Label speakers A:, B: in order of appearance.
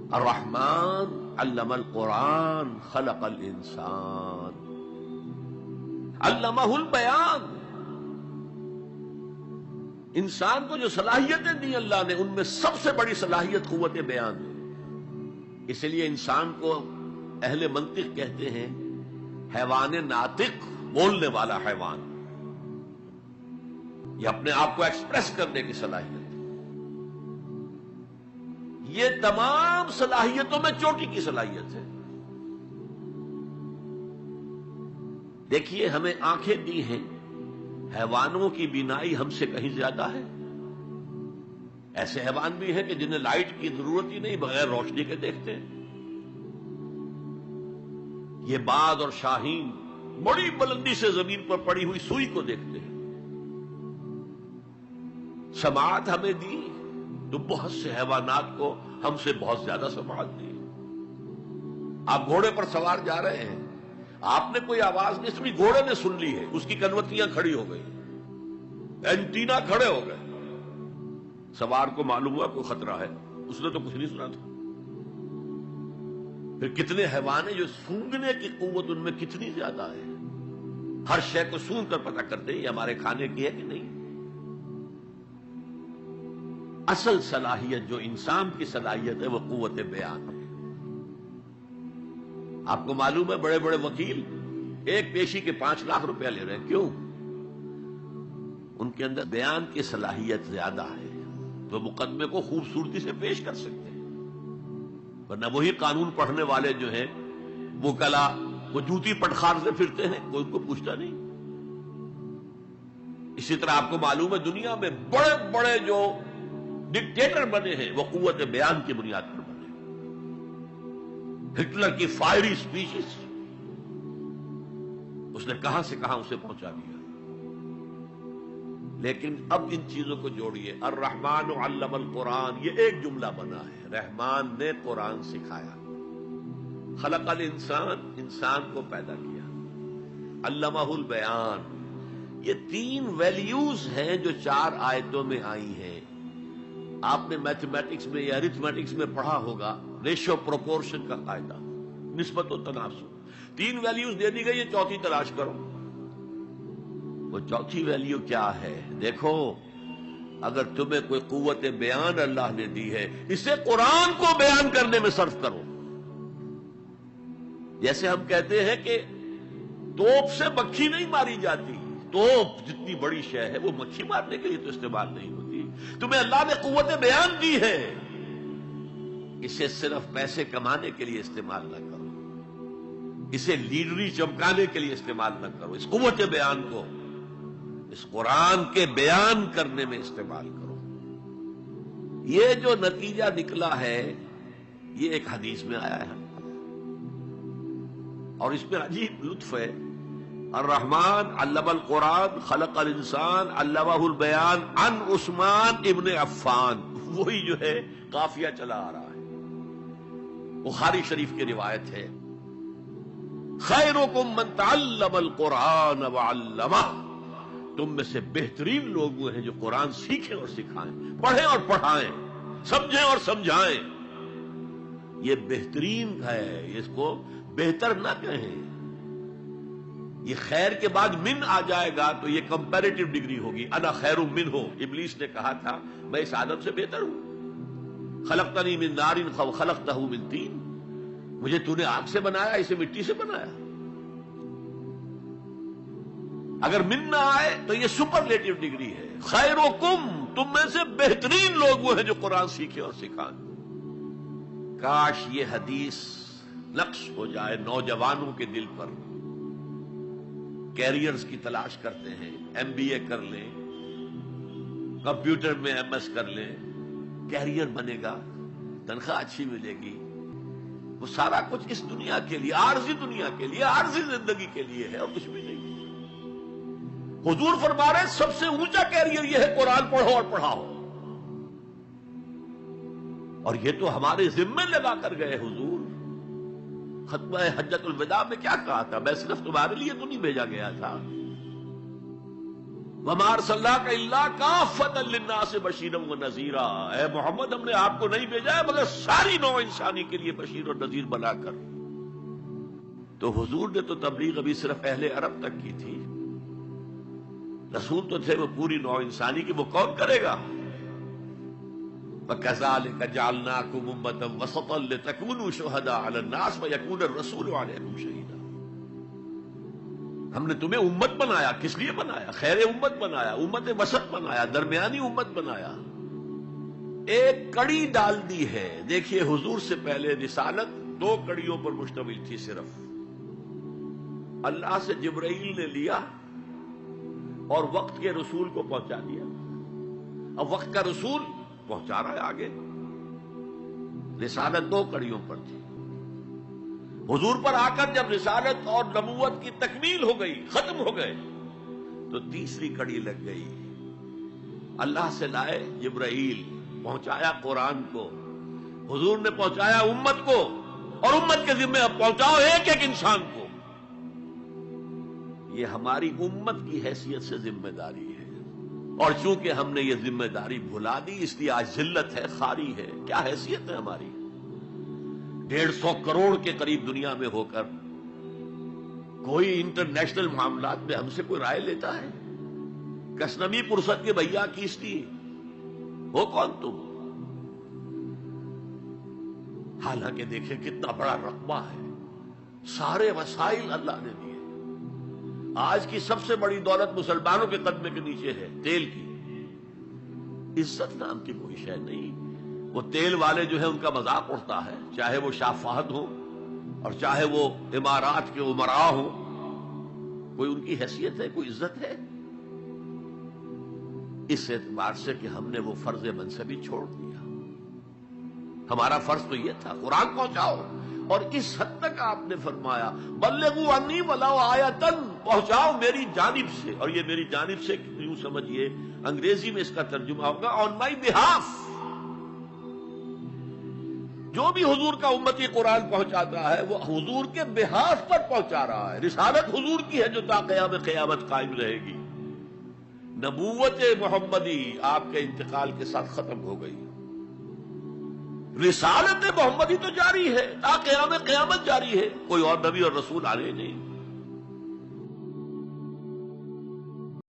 A: الرحمن علم القرآن خلق الانسان علمہ البیان. انسان کو جو صلاحیتیں دی اللہ نے، ان میں سب سے بڑی صلاحیت قوت بیان ہے. اس لیے انسان کو اہل منطق کہتے ہیں حیوان ناطق، بولنے والا حیوان. یہ اپنے آپ کو ایکسپریس کرنے کی صلاحیت. یہ تمام صلاحیتوں میں چوٹی کی صلاحیت ہے. دیکھیے ہمیں آنکھیں دی ہیں، حیوانوں کی بینائی ہم سے کہیں زیادہ ہے. ایسے حیوان بھی ہیں کہ جنہیں لائٹ کی ضرورت ہی نہیں، بغیر روشنی کے دیکھتے ہیں. یہ باز اور شاہین بڑی بلندی سے زمین پر پڑی ہوئی سوئی کو دیکھتے ہیں. سماعت ہمیں دی تو بہت سے حیوانات کو ہم سے بہت زیادہ سماعت دی. آپ گھوڑے پر سوار جا رہے ہیں، آپ نے کوئی آواز نہیں سنی، گھوڑے نے سن لی ہے، اس کی کنوتیاں کھڑی ہو گئی، اینٹینا کھڑے ہو گئے. سوار کو معلوم ہوا کوئی خطرہ ہے، اس نے تو کچھ نہیں سنا تھا. پھر کتنے حیوان ہیں جو سونگنے کی قوت ان میں کتنی زیادہ ہے، ہر شے کو سونگ کر پتہ کرتے ہیں یہ ہمارے کھانے کی ہے کہ نہیں. اصل صلاحیت جو انسان کی صلاحیت ہے وہ قوت بیان ہے. آپ کو معلوم ہے بڑے بڑے وکیل ایک پیشی کے 5 لاکھ روپیہ لے رہے ہیں. کیوں؟ ان کے اندر بیان کی صلاحیت زیادہ ہے، تو مقدمے کو خوبصورتی سے پیش کر سکتے ہیں. ورنہ وہی قانون پڑھنے والے جو ہیں وکلا، وہ جوتی پٹخار سے پھرتے ہیں، کوئی ان کو پوچھتا نہیں. اسی طرح آپ کو معلوم ہے دنیا میں بڑے بڑے جو ڈکٹیٹر بنے ہیں وہ قوت بیان کی بنیاد پر بنے. ہٹلر کی فائری اسپیچز اس نے کہاں سے کہاں اسے پہنچا دیا. لیکن اب ان چیزوں کو جوڑیے، الرحمن علم القرآن، یہ ایک جملہ بنا ہے. رحمان نے قرآن سکھایا. خلق الانسان، انسان کو پیدا کیا. علمہ البیان، یہ 3 ویلیوز ہیں جو 4 آیتوں میں آئی ہیں. آپ نے میتھمیٹکس میں یا ارتھمیٹکس میں پڑھا ہوگا ریشو پروپورشن کا قاعدہ، نسبت و تناسب. 3 ویلیوز دے دی گئی، یہ چوتھی تلاش کرو. وہ چوتھی ویلیو کیا ہے؟ دیکھو، اگر تمہیں کوئی قوت بیان اللہ نے دی ہے، اسے قرآن کو بیان کرنے میں صرف کرو. جیسے ہم کہتے ہیں کہ توپ سے مکھی نہیں ماری جاتی، توپ جتنی بڑی شے ہے وہ مکھی مارنے کے لیے تو استعمال نہیں ہوتی. تمہیں اللہ نے قوت بیان دی ہے، اسے صرف پیسے کمانے کے لیے استعمال نہ کرو، اسے لیڈری چمکانے کے لیے استعمال نہ کرو. اس قوت بیان کو اس قرآن کے بیان کرنے میں استعمال کرو. یہ جو نتیجہ نکلا ہے یہ ایک حدیث میں آیا ہے، اور اس میں عجیب لطف ہے. الرحمن علم القرآن خلق الانسان علمہ البیان عن عثمان ابن عفان. وہی جو ہے قافیہ چلا آ رہا ہے. بخاری شریف کی روایت ہے، خیرکم من تعلم القرآن وعلمہ. تم میں سے بہترین لوگ وہ ہیں جو قرآن سیکھیں اور سکھائیں، پڑھیں اور پڑھائیں، سمجھیں اور سمجھائیں. یہ بہترین ہے، اس کو بہتر نہ کہیں. یہ خیر کے بعد من آ جائے گا تو یہ کمپیریٹو ڈگری ہوگی. انا خیر منہ، ابلیس نے کہا تھا میں اس آدم سے بہتر ہوں. خلقتنی من نار خلقتہ من طین، مجھے تو نے آگ سے بنایا، اسے مٹی سے بنایا. اگر من نہ آئے تو یہ سپرلیٹو ڈگری ہے. خیرکم، تم میں سے بہترین لوگ وہ ہیں جو قرآن سیکھیں اور سکھائیں. کاش یہ حدیث نقش ہو جائے نوجوانوں کے دل پر. کیریئرز کی تلاش کرتے ہیں، MBA کر لیں، کمپیوٹر میں MS کر لیں، کیریئر بنے گا، تنخواہ اچھی ملے گی. وہ سارا کچھ اس دنیا کے لیے، عارضی دنیا کے لیے، عارضی زندگی کے لیے ہے اور کچھ بھی نہیں. حضور فرما رہے سب سے اونچا کیریئر یہ ہے قرآن پڑھو اور پڑھاؤ. اور یہ تو ہمارے ذمے لگا کر گئے حضور. ختمہ حجت الوداع میں کیا کہا تھا؟ میں صرف تمہارے لیے تو نہیں بھیجا گیا تھا. وَمَا أَرْسَلْنَاكَ إِلَّا كَافَّةً لِلنَّاسِ بَشِيرًا وَنَذِيرًا، اے محمد ہم نے آپ کو نہیں بھیجا ہے مگر ساری نوع انسانی کے لیے بشیر اور نذیر بنا کر۔ تو حضور نے تو تبلیغ ابھی صرف اہل عرب تک کی تھی، رسول تو تھے وہ پوری نوع انسانی کی، وہ کون کرے گا؟ وَكَذَلِكَ جَعَلْنَاكُمْ أُمَّةً وَسَطًا لِتَكُونُوا شُهَدَاءَ عَلَى النَّاسِ وَيَكُونَ الرَّسُولُ عَلَيْكُمْ شَهِيدًا۔ ہم نے تمہیں امت بنایا، کس لیے بنایا؟ خیر امت بنایا، امت وسط بنایا، درمیانی امت بنایا، ایک کڑی ڈال دی ہے۔ دیکھیے حضور سے پہلے رسالت 2 کڑیوں پر مشتمل تھی صرف۔ اللہ سے جبرائیل نے لیا اور وقت کے رسول کو پہنچا دیا، اب وقت کا رسول پہنچا رہا ہے آگے۔ رسالت 2 کڑیوں پر تھی، حضور پر آ کر جب رسالت اور نبوت کی تکمیل ہو گئی، ختم ہو گئے، تو تیسری کڑی لگ گئی۔ اللہ سے لائے جبرائیل، پہنچایا قرآن کو، حضور نے پہنچایا امت کو، اور امت کے ذمہ اب پہنچاؤ ایک ایک انسان کو۔ یہ ہماری امت کی حیثیت سے ذمہ داری ہے، اور چونکہ ہم نے یہ ذمہ داری بھلا دی اس لیے آج ذلت ہے، خاری ہے۔ کیا حیثیت ہے ہماری؟ 150 کروڑ کے قریب دنیا میں ہو کر کوئی انٹرنیشنل معاملات میں ہم سے کوئی رائے لیتا ہے؟ کسنمی پرست کے بھیا کیسٹی ہو کون تم؟ حالانکہ دیکھیں کتنا بڑا رقبہ ہے، سارے وسائل اللہ نے دیے۔ آج کی سب سے بڑی دولت مسلمانوں کے قدمے کے نیچے ہے، تیل کی۔ عزت نام کی کوئی شے نہیں۔ وہ تیل والے جو ہے ان کا مذاق اڑتا ہے، چاہے وہ شاہ فہد ہو اور چاہے وہ امارات کے امراء ہو، کوئی ان کی حیثیت ہے، کوئی عزت ہے؟ اس اعتبار سے کہ ہم نے وہ فرض منصبی چھوڑ دیا۔ ہمارا فرض تو یہ تھا قرآن پہنچاؤ، اور اس حد تک آپ نے فرمایا بلغوا عنی ولو آیۃ، پہنچاؤ میری جانب سے، اور یہ میری جانب سے یوں سمجھیے انگریزی میں اس کا ترجمہ ہوگا آن مائی بہاف۔ جو بھی حضور کا امتی قرآن پہنچاتا ہے وہ حضور کے بہاف پر پہنچا رہا ہے۔ رسالت حضور کی ہے جو تا قیام قیامت قائم رہے گی۔ نبوت محمدی آپ کے انتقال کے ساتھ ختم ہو گئی، رسالت محمدی تو جاری ہے، تا قیام قیامت جاری ہے، کوئی اور نبی اور رسول آنے نہیں۔